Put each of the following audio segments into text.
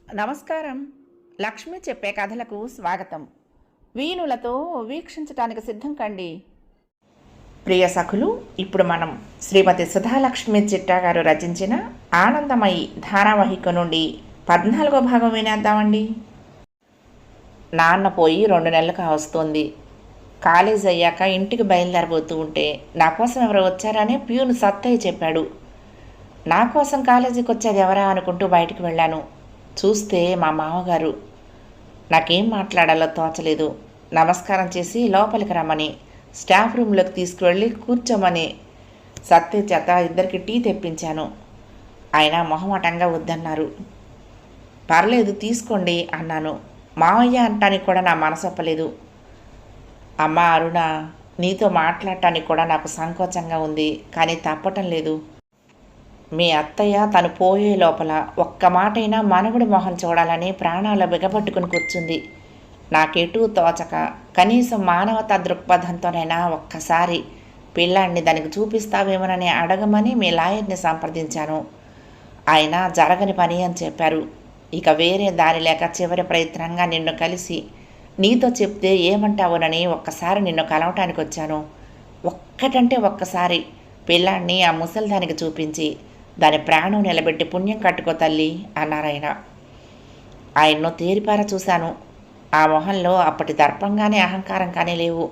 నమస్కారం. లక్ష్మి చెప్పే కథలకు స్వాగతం. వీణులతో వీక్షించటానికి సిద్ధం కండి. ప్రియ సఖులు, ఇప్పుడు మనం శ్రీమతి సుధాలక్ష్మి చిట్టా గారు రచించిన ఆనందమయి ధారావాహిక నుండి 14వ భాగం వినేద్దామండి. నాన్న పోయి 2 నెలలు కావస్తోంది. కాలేజ్ అయ్యాక ఇంటికి బయలుదేరబోతూ ఉంటే నా కోసం ఎవరో వచ్చారని ప్యూన్ సత్తయ్య చెప్పాడు. నా కోసం కాలేజీకి వచ్చేది ఎవరా అనుకుంటూ బయటికి వెళ్ళాను. చూస్తే మా మామగారు. నాకేం మాట్లాడాలో తోచలేదు. నమస్కారం చేసి లోపలికి రమ్మని, స్టాఫ్ రూమ్లోకి తీసుకువెళ్ళి కూర్చోమని సత్య చేత ఇద్దరికి టీ తెప్పించాను. ఆయన మొహమాటంగా వద్దన్నారు. పర్లేదు తీసుకోండి అన్నాను. మావయ్య అంటానికి కూడా నా మనసు ఒప్పలేదు. అమ్మ అరుణ, నీతో మాట్లాడటానికి కూడా నాకు సంకోచంగా ఉంది, కానీ తప్పటం లేదు. మీ అత్తయ్య తను పోయే లోపల ఒక్క మాటైనా మనవడి మొహం చూడాలని ప్రాణాలు బిగపట్టుకుని కూర్చుంది. నాకెటూ తోచక కనీసం మానవతా దృక్పథంతోనైనా ఒక్కసారి పిల్లాడిని దానికి చూపిస్తావేమోనని అడగమని మీ లాయర్ని సంప్రదించాను. ఆయన జరగని పని అని చెప్పారు. ఇక వేరే దారి లేక చివరి ప్రయత్నంగా నిన్ను కలిసి నీతో చెప్తే ఏమంటావునని ఒక్కసారి నిన్ను కలవటానికి వచ్చాను. ఒక్కటంటే ఒక్కసారి పిల్లాడిని ఆ ముసలిదానికి చూపించి దాని ప్రాణం నిలబెట్టి పుణ్యం కట్టుకో తల్లి అన్నారాయన. ఆయన్ను తేరిపార చూశాను. ఆ మొహంలో అప్పటి దర్పంగానే అహంకారం కానీ లేవు.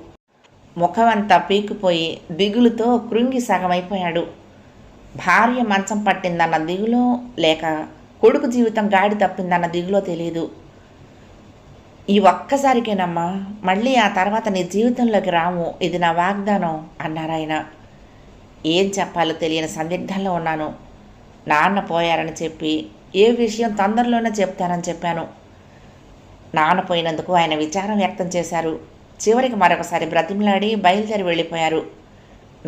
ముఖమంతా పీకిపోయి దిగులుతో కృంగి సగమైపోయాడు. భార్య మంచం పట్టిందన్న దిగులో లేక కొడుకు జీవితం గాడి తప్పిందన్న దిగులో తెలియదు. ఈ ఒక్కసారికేనమ్మా, మళ్ళీ ఆ తర్వాత నీ జీవితంలోకి రాము, ఇది నా వాగ్దానం అన్నారాయన. ఏం చెప్పాలో తెలియని సందిగ్ధంలో ఉన్నాను. నాన్న పోయారని చెప్పి ఏ విషయం తొందరలోనే చెప్తానని చెప్పాను. నాన్న పోయినందుకు ఆయన విచారం వ్యక్తం చేశారు. చివరికి మరొకసారి బ్రతిమలాడి బయలుదేరి వెళ్ళిపోయారు.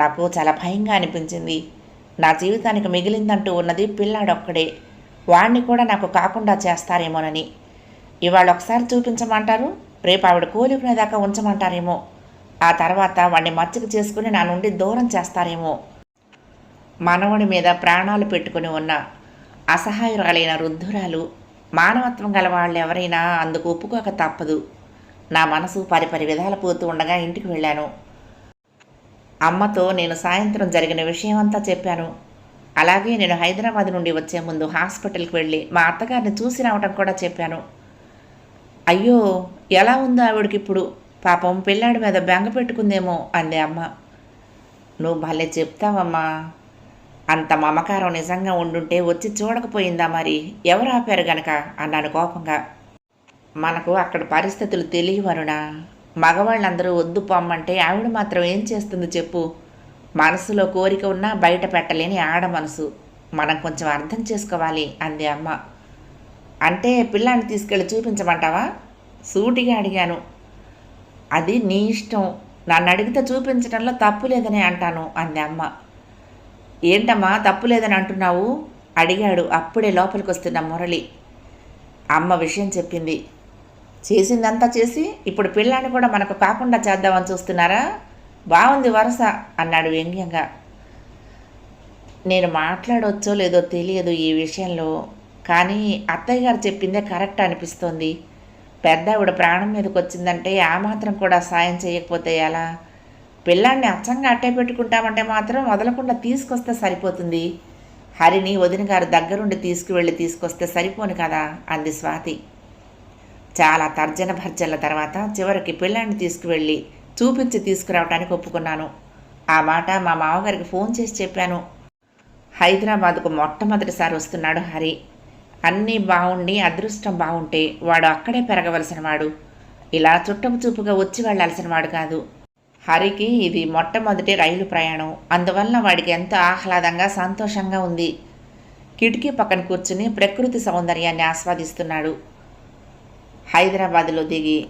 నాకు చాలా భయంగా అనిపించింది. నా జీవితానికి మిగిలిందంటూ ఉన్నది పిల్లాడొక్కడే. వాణ్ణి కూడా నాకు కాకుండా చేస్తారేమోనని. ఇవాళ ఒకసారి చూపించమంటారు, రేపు ఆవిడ కోలుకునేదాకా ఉంచమంటారేమో. ఆ తర్వాత వాణ్ణి మచ్చిక చేసుకుని నా నుండి దూరం చేస్తారేమో. మనవడి మీద ప్రాణాలు పెట్టుకుని ఉన్న అసహాయురాలైన వృద్ధురాలు, మానవత్వం గల వాళ్ళు ఎవరైనా అందుకు ఒప్పుకోక తప్పదు. నా మనసు పరిపరి విధాలు పోతూ ఉండగా ఇంటికి వెళ్ళాను. అమ్మతో నేను సాయంత్రం జరిగిన విషయమంతా చెప్పాను. అలాగే నేను హైదరాబాద్ నుండి వచ్చే ముందు హాస్పిటల్కి వెళ్ళి మా అత్తగారిని చూసి రావటం కూడా చెప్పాను. అయ్యో, ఎలా ఉందో ఆవిడకి ఇప్పుడు, పాపం పిల్లాడి మీద బెంగ పెట్టుకుందేమో అంది అమ్మ. నువ్వు భలే చెప్తావమ్మా. అంత మమకారం నిజంగా ఉండుంటే వచ్చి చూడకపోయిందా మరి, ఎవరు ఆపారు గనక అన్నాను కోపంగా. మనకు అక్కడ పరిస్థితులు తెలియవరునా. మగవాళ్ళందరూ వద్దు పొమ్మంటే ఆవిడ మాత్రం ఏం చేస్తుంది చెప్పు. మనసులో కోరిక ఉన్నా బయట పెట్టలేని ఆడ మనసు. మనం కొంచెం అర్థం చేసుకోవాలి అంది అమ్మ. అంటే పిల్లాన్ని తీసుకెళ్ళి చూపించమంటావా? సూటిగా అడిగాను. అది నీ ఇష్టం, నన్ను అడిగితే చూపించడంలో తప్పు లేదని అంటాను అంది అమ్మ. ఏంటమ్మా తప్పు లేదని అంటున్నావు అడిగాడు అప్పుడే లోపలికి వస్తున్న మురళి. అమ్మ విషయం చెప్పింది. చేసిందంతా చేసి ఇప్పుడు పిల్లాన్ని కూడా మనకు కాకుండా చేద్దామని చూస్తున్నారా? బాగుంది వరస అన్నాడు వ్యంగ్యంగా. నేను మాట్లాడవచ్చో లేదో తెలియదు ఈ విషయంలో, కానీ అత్తయ్య గారు చెప్పిందే కరెక్ట్ అనిపిస్తోంది. పెద్ద ఆవిడ ప్రాణం మీదకి వచ్చిందంటే ఆ మాత్రం కూడా సాయం చేయకపోతే ఎలా? పిల్లాన్ని అచ్చంగా అట్టే పెట్టుకుంటామంటే మాత్రం వదలకుండా తీసుకొస్తే సరిపోతుంది. హరిని వదిన గారు దగ్గరుండి తీసుకొస్తే సరిపోను కదా అంది స్వాతి. చాలా తర్జన భర్జనల తర్వాత చివరికి పిల్లాన్ని తీసుకువెళ్ళి చూపించి తీసుకురావడానికి ఒప్పుకున్నాను. ఆ మాట మా మామగారికి ఫోన్ చేసి చెప్పాను. హైదరాబాద్కు మొట్టమొదటిసారి వస్తున్నాడు హరి. అన్నీ బాగుండి అదృష్టం బాగుంటే వాడు అక్కడే పెరగవలసిన వాడు, ఇలా చుట్టపు చూపుగా వచ్చి వెళ్ళాల్సిన వాడు కాదు. హరికి ఇది మొట్టమొదటి రైలు ప్రయాణం. అందువల్ల వాడికి ఎంతో ఆహ్లాదంగా సంతోషంగా ఉంది. కిటికీ పక్కన కూర్చుని ప్రకృతి సౌందర్యాన్ని ఆస్వాదిస్తున్నాడు. హైదరాబాద్లో దిగి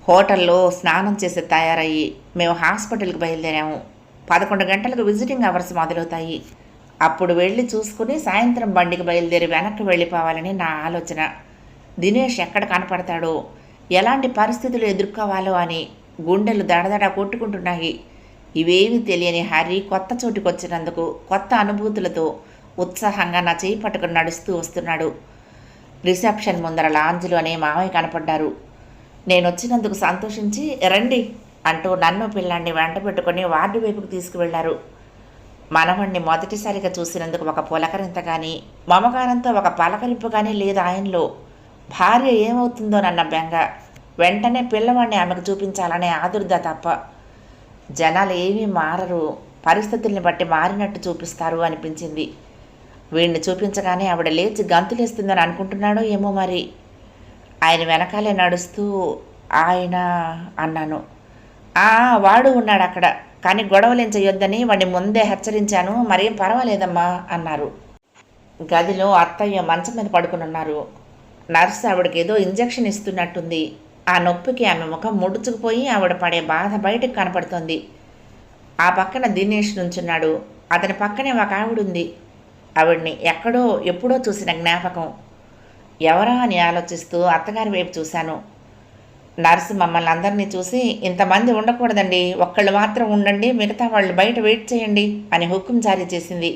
హోటల్లో స్నానం చేసి తయారయ్యి మేము హాస్పిటల్కి బయలుదేరాము. 11 గంటలకు విజిటింగ్ అవర్స్ మొదలవుతాయి. అప్పుడు వెళ్ళి చూసుకుని సాయంత్రం బండికి బయలుదేరి వెనక్కి వెళ్ళిపోవాలని నా ఆలోచన. దినేష్ ఎక్కడ కనపడతాడో, ఎలాంటి పరిస్థితులు ఎదుర్కోవాలో అని గుండెలు దడదడ కొట్టుకుంటున్నాయి. ఇవేమీ తెలియని హరి కొత్త చోటుకొచ్చినందుకు కొత్త అనుభూతులతో ఉత్సాహంగా నా చేయి పట్టుకుని నడుస్తూ వస్తున్నాడు. రిసెప్షన్ ముందర లాంజ్లోనే మావయ్య కనపడ్డారు. నేనొచ్చినందుకు సంతోషించి రండి అంటూ నన్ను పిల్లాన్ని వెంట పెట్టుకుని వార్డు వైపుకు తీసుకువెళ్లారు. మనవణ్ణి మొదటిసారిగా చూసినందుకు ఒక పులకరింత కానీ, మమకారంతో ఒక పలకరింపు కానీ లేదు ఆయనలో. భార్య ఏమవుతుందోనన్న బెంగ, వెంటనే పిల్లవాడిని ఆమెకు చూపించాలనే ఆదుర్ద తప్ప. జనాలు ఏమీ మారరు, పరిస్థితుల్ని బట్టి మారినట్టు చూపిస్తారు అనిపించింది. వీడిని చూపించగానే ఆవిడ లేచి గంతులేస్తుందని అనుకుంటున్నాడో ఏమో మరి. ఆయన వెనకాలే నడుస్తూ ఆయన అన్నాను. వాడు ఉన్నాడు అక్కడ, కానీ గొడవలేం చెయ్యొద్దని వాడిని ముందే హెచ్చరించాను, మరేం పర్వాలేదమ్మా అన్నారు. గదిలో అత్తయ్య మంచం మీద పడుకునున్నారు. నర్సు ఆవిడకి ఏదో ఇంజెక్షన్ ఇస్తున్నట్టుంది. ఆ నొప్పికి ఆమె ముఖం ముడుచుకుపోయి ఆవిడ పడే బాధ బయటకు కనపడుతోంది. ఆ పక్కన దినేష్ నుంచున్నాడు. అతని పక్కనే ఒక ఆవిడుంది. ఆవిడ్ని ఎక్కడో ఎప్పుడో చూసిన జ్ఞాపకం. ఎవరా అని ఆలోచిస్తూ అత్తగారి వైపు చూశాను. నర్సు మమ్మల్ని అందరినీ చూసి, ఇంతమంది ఉండకూడదండి, ఒక్కళ్ళు మాత్రం ఉండండి, మిగతా వాళ్ళు బయట వెయిట్ చేయండి అని హుకుం జారీ చేసింది.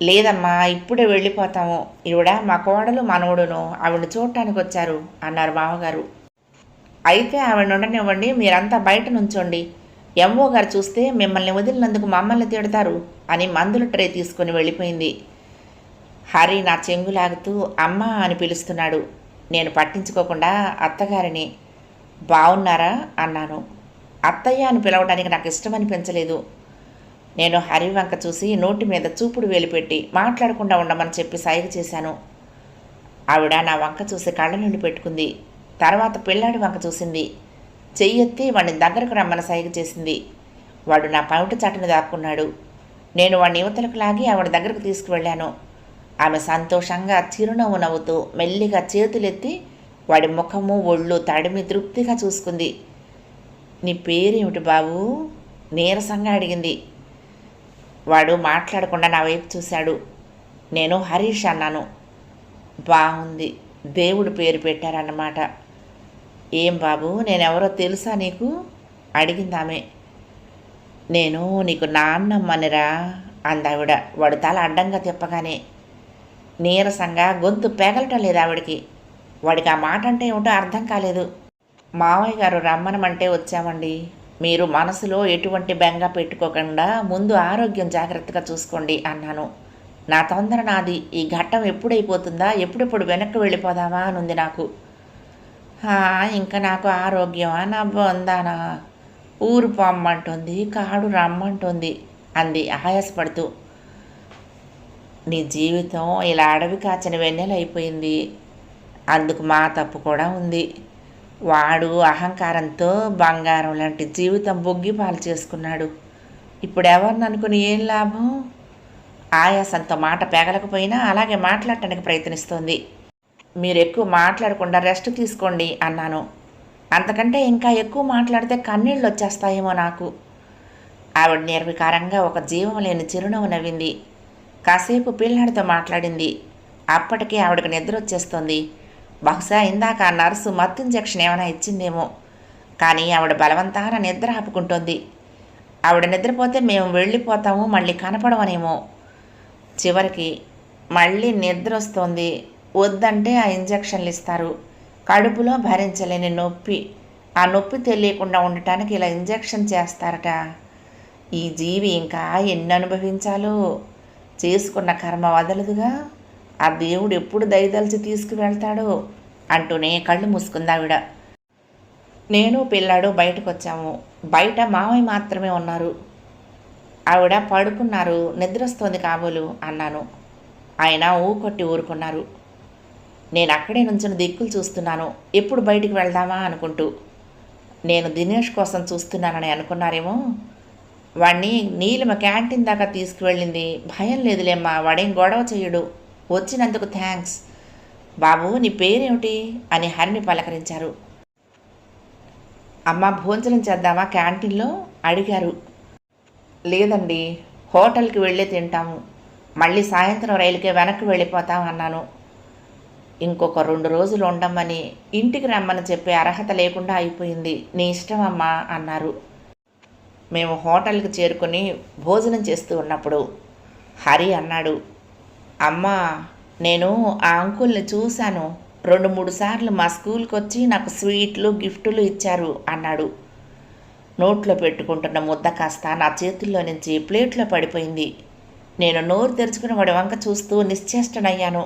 లేదమ్మా, ఇప్పుడే వెళ్ళిపోతాము, ఈవిడ మా కోడలు మనవడును ఆవిడని చూడటానికి వచ్చారు అన్నారు మామగారు. అయితే ఆవిడని ఉండనివ్వండి, మీరంతా బయట నుంచోండి, ఎంఓ గారు చూస్తే మిమ్మల్ని వదిలినందుకు మమ్మల్ని తిడతారు అని మందుల ట్రే తీసుకుని వెళ్ళిపోయింది. హరి నా చెంగులాగుతూ అమ్మా అని పిలుస్తున్నాడు. నేను పట్టించుకోకుండా అత్తగారిని బాగున్నారా అన్నాను. అత్తయ్య అని పిలవడానికి నాకు ఇష్టమనిపించలేదు. నేను హరి వంక చూసి నోటి మీద చూపుడు వేలు పెట్టి మాట్లాడకుండా ఉండమని చెప్పి సైగ చేశాను. ఆవిడ నా వంక చూసి కళ్ళ నీళ్ళు పెట్టుకుంది. తర్వాత పిల్లాడి వంక చూసింది. చెయ్యెత్తి వాడిని దగ్గరకు రమ్మని సైగ చేసింది. వాడు నా పౌట చాటును దాక్కున్నాడు. నేను వాడిని యువతలకు లాగి ఆవిడ దగ్గరకు తీసుకువెళ్ళాను. ఆమె సంతోషంగా చిరునవ్వు నవ్వుతూ మెల్లిగా చేతులెత్తి వాడి ముఖము ఒళ్ళు తడిమి తృప్తిగా చూసుకుంది. నీ పేరేమిటి బాబు నీరసంగా అడిగింది. వాడు మాట్లాడకుండా నా వైపు చూశాడు. నేను హరీష్ అన్నాను. బాగుంది, దేవుడు పేరు పెట్టారన్నమాట. ఏం బాబు, నేనెవరో తెలుసా నీకు అడిగిందామె. నేను నీకు నాన్నమ్మనిరా అందావిడ. వాడు తల అడ్డంగా తిప్పగానే. నీరసంగా గొంతు పెగలటం లేదు ఆవిడికి. వాడికి ఆ మాట అంటే ఏమిటో అర్థం కాలేదు. మావయ్య గారు రమ్మనమంటే వచ్చామండి. మీరు మనసులో ఎటువంటి బెంగ పెట్టుకోకుండా ముందు ఆరోగ్యం జాగ్రత్తగా చూసుకోండి అన్నాను. నా తొందర నాది. ఈ ఘట్టం ఎప్పుడైపోతుందా, ఎప్పుడెప్పుడు వెనక్కి వెళ్ళిపోదామా అనుంది నాకు. ఇంకా నాకు ఆరోగ్యమా నా బొందానా, ఊరు పొమ్మంటుంది, కాడు రమ్మంటుంది అంది ఆయాసపడుతూ. నీ జీవితం ఇలా అడవి కాచిన వెన్నెలైపోయింది. అందుకు మా తప్పు కూడా ఉంది. వాడు అహంకారంతో బంగారం లాంటి జీవితం బొగ్గి పాలు చేసుకున్నాడు. ఇప్పుడు ఎవరిని అనుకుని ఏం లాభం? ఆయాసంతో మాట పెగలకపోయినా అలాగే మాట్లాడటానికి ప్రయత్నిస్తోంది. మీరు ఎక్కువ మాట్లాడకుండా రెస్ట్ తీసుకోండి అన్నాను. అంతకంటే ఇంకా ఎక్కువ మాట్లాడితే కన్నీళ్ళు వచ్చేస్తాయేమో నాకు. ఆవిడ నిర్వికారంగా ఒక జీవం లేని చిరునవ్వు నవ్వింది. కాసేపు పిల్లాడితో మాట్లాడింది. అప్పటికే ఆవిడకి నిద్ర వచ్చేస్తోంది. బహుశా ఇందాక ఆ నర్సు మత్తు ఇంజెక్షన్ ఏమైనా ఇచ్చిందేమో. కానీ ఆవిడ బలవంతాన నిద్ర ఆపుకుంటోంది. ఆవిడ నిద్రపోతే మేము వెళ్ళిపోతాము, మళ్ళీ కనపడమనేమో. చివరికి మళ్ళీ నిద్ర వస్తోంది. వద్దంటే ఆ ఇంజెక్షన్లు ఇస్తారు. కడుపులో భరించలేని నొప్పి. ఆ నొప్పి తెలియకుండా ఉండటానికి ఇలా ఇంజెక్షన్ చేస్తారట. ఈ జీవి ఇంకా ఎన్ని అనుభవించాలో. చేసుకున్న కర్మ వదలదుగా. ఆ దేవుడు ఎప్పుడు దయదలిచి తీసుకువెళ్తాడో అంటూనే కళ్ళు మూసుకుందావిడ. నేను పిల్లాడు బయటకు వచ్చాము. బయట మామయ్య మాత్రమే ఉన్నారు. ఆవిడ పడుకున్నారు, నిద్రొస్తోంది కాబోలు అన్నాను. ఆయన ఊకొట్టి ఊరుకున్నారు. నేను అక్కడే నుంచుని దిక్కులు చూస్తున్నాను, ఎప్పుడు బయటికి వెళ్దామా అనుకుంటూ. నేను దినేష్ కోసం చూస్తున్నానని అనుకున్నారేమో. వాడిని నీలిమ క్యాంటీన్ దాకా తీసుకువెళ్ళింది. భయం లేదులేమ్మా, వాడేం గొడవ చెయ్యడు. వచ్చినందుకు థ్యాంక్స్. బాబు నీ పేరేమిటి అని హరిని పలకరించారు. అమ్మ భోజనం చేద్దామా క్యాంటీన్లో అడిగారు. లేదండి, హోటల్కి వెళ్ళి తింటాము, మళ్ళీ సాయంత్రం రైలుకే వెనక్కి వెళ్ళిపోతాం అన్నాను. ఇంకొక 2 రోజులు ఉండమని ఇంటికి రమ్మని చెప్పే అర్హత లేకుండా అయిపోయింది. నీ ఇష్టం అమ్మా అన్నారు. మేము హోటల్కి చేరుకుని భోజనం చేస్తూ ఉన్నప్పుడు హరి అన్నాడు, అమ్మా నేను ఆ అంకుల్ని చూశాను. 2, 3 సార్లు మా స్కూల్కి వచ్చి నాకు స్వీట్లు గిఫ్టులు ఇచ్చారు అన్నాడు. నోట్లో పెట్టుకుంటున్న ముద్ద కాస్త నా చేతుల్లో నుంచి ప్లేట్లో పడిపోయింది. నేను నోరు తెరుచుకుని వాడి వంక చూస్తూ నిశ్చేష్టనయ్యాను.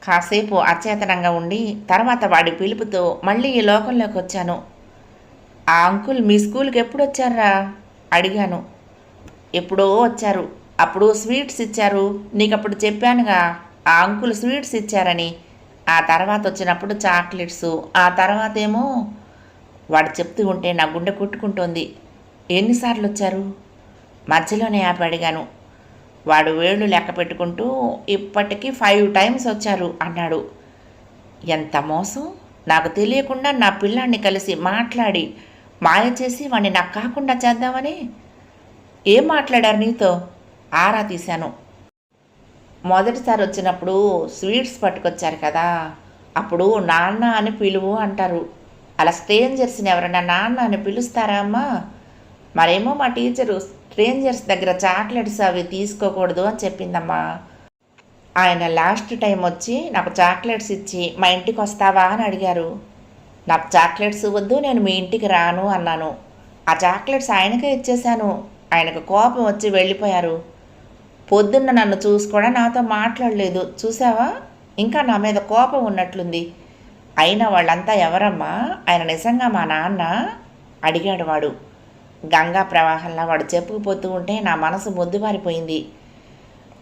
కాసేపు అచేతనంగా ఉండి తర్వాత వాడి పిలుపుతో మళ్ళీ ఈ లోకంలోకి వచ్చాను. ఆ అంకుల్ మీ స్కూల్కి ఎప్పుడు వచ్చారా అడిగాను. ఎప్పుడో వచ్చారు. అప్పుడు స్వీట్స్ ఇచ్చారు. నీకప్పుడు చెప్పానుగా ఆ అంకుల్ స్వీట్స్ ఇచ్చారని. ఆ తర్వాత వచ్చినప్పుడు చాక్లెట్స్. ఆ తర్వాత ఏమో వాడు చెప్తూ ఉంటే నా గుండె కొట్టుకుంటోంది. ఎన్నిసార్లు వచ్చారు? మధ్యలోనే ఆపి అడిగాను. వాడు వేళ్ళు లెక్క పెట్టుకుంటూ ఇప్పటికీ 5 టైమ్స్ వచ్చారు అన్నాడు. ఎంత మోసం! నాకు తెలియకుండా నా పిల్లాన్ని కలిసి మాట్లాడి మాయ చేసి వాడిని నాకు కాకుండా చేద్దామని. ఏం మాట్లాడారు నీతో? ఆరా తీశాను. మొదటిసారి వచ్చినప్పుడు స్వీట్స్ పట్టుకొచ్చారు కదా, అప్పుడు నాన్న అని పిలువు అంటారు. అలా స్ట్రేంజర్స్ని ఎవరైనా నాన్న అని పిలుస్తారా అమ్మా? మరేమో మా టీచరు స్ట్రేంజర్స్ దగ్గర చాక్లెట్స్ అవి తీసుకోకూడదు అని చెప్పిందమ్మా. ఆయన లాస్ట్ టైం వచ్చి నాకు చాక్లెట్స్ ఇచ్చి మా ఇంటికి వస్తావా అని అడిగారు. నాకు చాక్లెట్స్ వద్దు, నేను మీ ఇంటికి రాను అన్నాను. ఆ చాక్లెట్స్ ఆయనకే ఇచ్చేశాను. ఆయనకు కోపం వచ్చి వెళ్ళిపోయారు. పొద్దున్న నన్ను చూసి కూడా నాతో మాట్లాడలేదు. చూసావా? ఇంకా నా మీద కోపం ఉన్నట్లుంది. అయినా వాళ్ళంతా ఎవరమ్మా? ఆయన నిజంగా మా నాన్న అడిగాడు వాడు. గంగా ప్రవాహంలా వాడు చెప్పుకుపోతూ ఉంటే నా మనసు మొద్దుబారిపోయింది.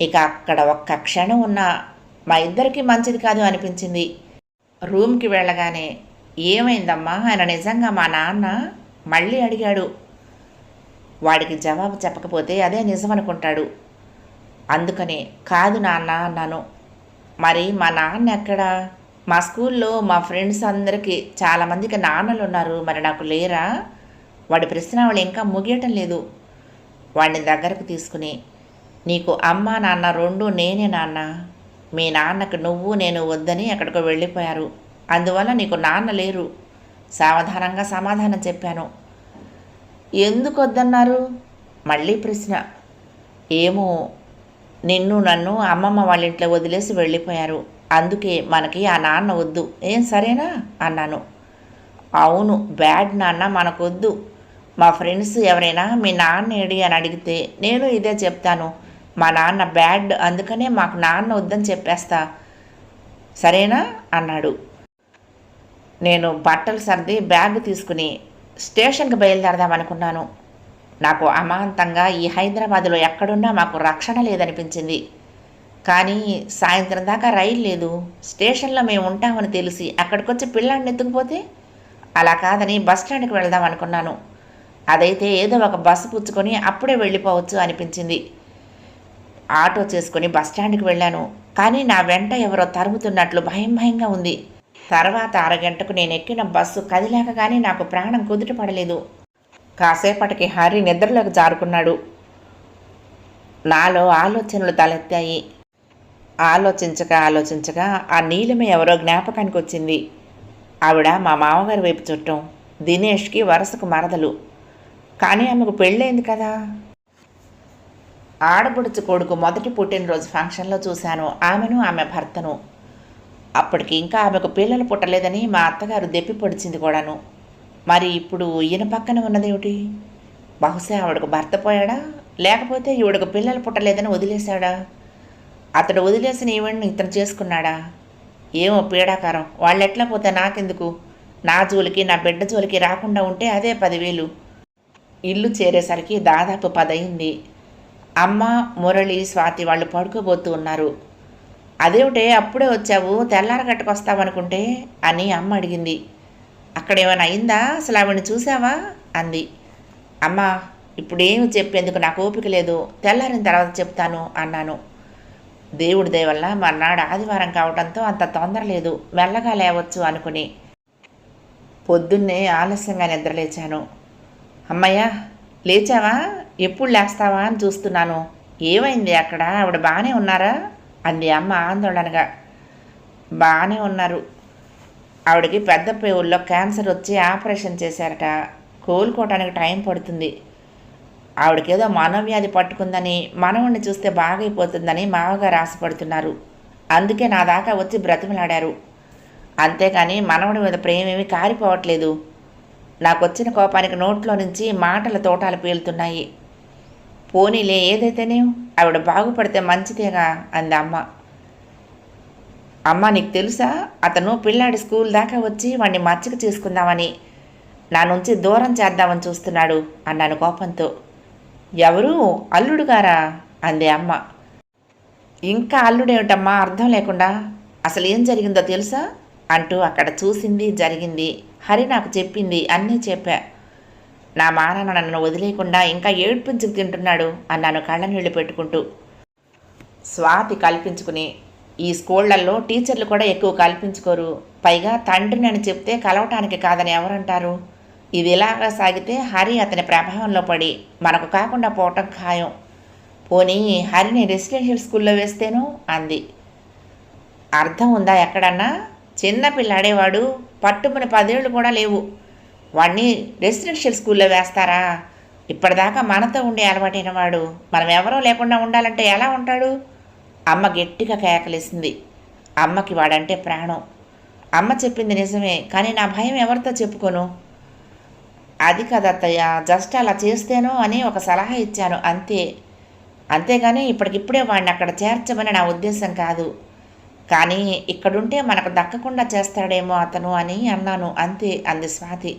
ఇక అక్కడ ఒక్క క్షణం ఉన్న మా ఇద్దరికీ మంచిది కాదు అనిపించింది. రూమ్కి వెళ్ళగానే ఏమైందమ్మా, ఆయన నిజంగా మా నాన్న మళ్ళీ అడిగాడు. వాడికి జవాబు చెప్పకపోతే అదే నిజమనుకుంటాడు. అందుకనే కాదు నాన్న అన్నాను. మరి మా నాన్న ఎక్కడా? మా స్కూల్లో మా ఫ్రెండ్స్ అందరికీ చాలామందికి నాన్నలు ఉన్నారు, మరి నాకు లేరా? వాడి ప్రశ్నావళి ఇంకా ముగియటం లేదు. వాడిని దగ్గరకు తీసుకుని, నీకు అమ్మ నాన్న 2 నేనే నాన్న. మీ నాన్నకు నువ్వు నేను వద్దని ఎక్కడికో వెళ్ళిపోయారు. అందువల్ల నీకు నాన్న లేరు. సావధానంగా సమాధానం చెప్పాను. ఎందుకు వద్దన్నారు? మళ్ళీ ప్రశ్న. ఏమో, నిన్ను నన్ను అమ్మమ్మ వాళ్ళ ఇంట్లో వదిలేసి వెళ్ళిపోయారు. అందుకే మనకి ఆ నాన్న వద్దు. ఏం సరేనా అన్నాను. అవును, బ్యాడ్ నాన్న మనకొద్దు. మా ఫ్రెండ్స్ ఎవరైనా మీ నాన్న ఏడి అని అడిగితే నేను ఇదే చెప్తాను. మా నాన్న బ్యాడ్, అందుకనే మాకు నాన్న వద్దని చెప్పేస్తా. సరేనా అన్నాడు. నేను బట్టలు సర్ది బ్యాగ్ తీసుకుని స్టేషన్కి బయలుదేరదామనుకున్నాను. నాకు అమాంతంగా ఈ హైదరాబాదులో ఎక్కడున్నా మాకు రక్షణ లేదనిపించింది. కానీ సాయంత్రం దాకా రైలు లేదు. స్టేషన్లో మేము ఉంటామని తెలిసి అక్కడికొచ్చి పిల్లాడిని ఎత్తుకుపోతే అలా కాదని బస్టాండ్కి వెళ్దాం అనుకున్నాను. అదైతే ఏదో ఒక బస్సు పుచ్చుకొని అప్పుడే వెళ్ళిపోవచ్చు అనిపించింది. ఆటో చేసుకుని బస్టాండ్కి వెళ్ళాను. కానీ నా వెంట ఎవరో తరుముతున్నట్లు భయంగా ఉంది. తర్వాత అరగంటకు నేను ఎక్కిన బస్సు కదిలాక కానీ నాకు ప్రాణం కుదుట పడలేదు. కాసేపటికి హరి నిద్రలోకి జారుకున్నాడు. నాలో ఆలోచనలు తలెత్తాయి. ఆలోచించగా ఆ నీలిమ ఎవరో జ్ఞాపకానికి వచ్చింది. ఆవిడ మా మామగారి వైపు చుట్టం. దినేష్కి వరుసకు మరదలు. కానీ ఆమెకు పెళ్ళైంది కదా. ఆడపడుచు కొడుకు మొదటి పుట్టినరోజు ఫంక్షన్లో చూశాను ఆమెను, ఆమె భర్తను. అప్పటికి ఇంకా ఆమెకు పిల్లలు పుట్టలేదని మా అత్తగారు దెప్పి పొడిచింది కూడాను. మరి ఇప్పుడు ఈయన పక్కన ఉన్నదేమిటి? బహుశా ఆవిడకు భర్త పోయాడా, లేకపోతే ఈవిడకు పిల్లలు పుట్టలేదని వదిలేశాడా? అతడు వదిలేసిన ఈవెంట్ని ఇతను చేసుకున్నాడా? ఏమో పీడాకారం. వాళ్ళెట్లా పోతే నాకెందుకు? నా జోలికి నా బిడ్డ జోలికి రాకుండా ఉంటే అదే 10,000. ఇల్లు చేరేసరికి దాదాపు 10 అయింది. అమ్మ, మురళి, స్వాతి వాళ్ళు పడుకోబోతూ ఉన్నారు. అదేమిటే అప్పుడే వచ్చావు, తెల్లారగట్టుకొస్తావనుకుంటే అని అమ్మ అడిగింది. అక్కడేమైనా అయిందా? అసలు ఆవిడని చూసావా అంది. అమ్మ, ఇప్పుడేమి చెప్పేందుకు నాకు ఓపిక లేదు, తెల్లారిన తర్వాత చెప్తాను అన్నాను. దేవుడి దయ వల్ల మర్నాడు ఆదివారం కావడంతో అంత తొందర లేదు, మెల్లగా లేవచ్చు అనుకుని. పొద్దున్నే ఆలస్యంగా నిద్రలేచాను. అమ్మయ్య, లేచావా? ఎప్పుడు లేస్తావా అని చూస్తున్నాను. ఏమైంది అక్కడ? ఆవిడ బాగానే ఉన్నారా అంది అమ్మ ఆందోళనగా. బాగానే ఉన్నారు. ఆవిడకి పెద్ద పేవుల్లో క్యాన్సర్ వచ్చి ఆపరేషన్ చేశారట. కోలుకోవటానికి టైం పడుతుంది. ఆవిడకేదో మనోవ్యాధి పట్టుకుందని, మనవుణ్ణి చూస్తే బాగైపోతుందని మావగారు ఆశపడుతున్నారు. అందుకే నా దాకా వచ్చి బ్రతిమలాడారు. అంతేకాని మనవడి మీద ప్రేమేమీ కారిపోవట్లేదు. నాకొచ్చిన కోపానికి నోట్లో నుంచి మాటల తోటాలు పేలుతున్నాయి. పోనీలే, ఏదైతేనే ఆవిడ బాగుపడితే మంచిదేగా అంది అమ్మ. అమ్మ, నీకు తెలుసా, అతను పిల్లాడి స్కూల్ దాకా వచ్చి వాడిని మచ్చిక చేసుకుందామని, నా నుంచి దూరం చేద్దామని చూస్తున్నాడు అన్నాను కోపంతో. ఎవరు, అల్లుడు గారా అంది అమ్మ. ఇంకా అల్లుడేమిటమ్మా అర్థం లేకుండా, అసలు ఏం జరిగిందో తెలుసా అంటూ అక్కడ చూసింది జరిగింది హరి నాకు చెప్పింది అన్నీ చెప్పా. నా మానాన్న నన్ను వదిలేయకుండా ఇంకా ఏడ్పించుకు తింటున్నాడు అన్నాను కళ్ళనీళ్ళు పెట్టుకుంటూ. స్వాతి కల్పించుకుని, ఈ స్కూళ్లలో టీచర్లు కూడా ఎక్కువ కల్పించుకోరు, పైగా తండ్రిని అని చెప్తే కలవటానికి కాదని ఎవరంటారు. ఇది ఇలాగా సాగితే హరి అతని ప్రభావంలో పడి మనకు కాకుండా పోవటం ఖాయం. పోనీ హరిని రెసిడెన్షియల్ స్కూల్లో వేస్తేనో అంది. అర్థం ఉందా ఎక్కడన్నా? చిన్నపిల్లాడేవాడు, పట్టుమని 10 ఏళ్ళు కూడా లేవు. వాడిని రెసిడెన్షియల్ స్కూల్లో వేస్తారా? ఇప్పటిదాకా మనతో ఉండి అలవాటైన వాడు మనం ఎవరో లేకుండా ఉండాలంటే ఎలా ఉంటాడు? అమ్మ గట్టిగా కేకలేసింది. అమ్మకి వాడంటే ప్రాణం. అమ్మ చెప్పింది నిజమే, కానీ నా భయం ఎవరితో చెప్పుకోను. అది కదత్తయ్య, జస్ట్ అలా చేస్తేనో అని ఒక సలహా ఇచ్చాను అంతే. అంతేగాని ఇప్పటికిప్పుడే వాడిని అక్కడ చేర్చమని నా ఉద్దేశం కాదు. కానీ ఇక్కడుంటే మనకు దక్కకుండా చేస్తాడేమో అతను అని అన్నాను అంతే అంది స్వాతి.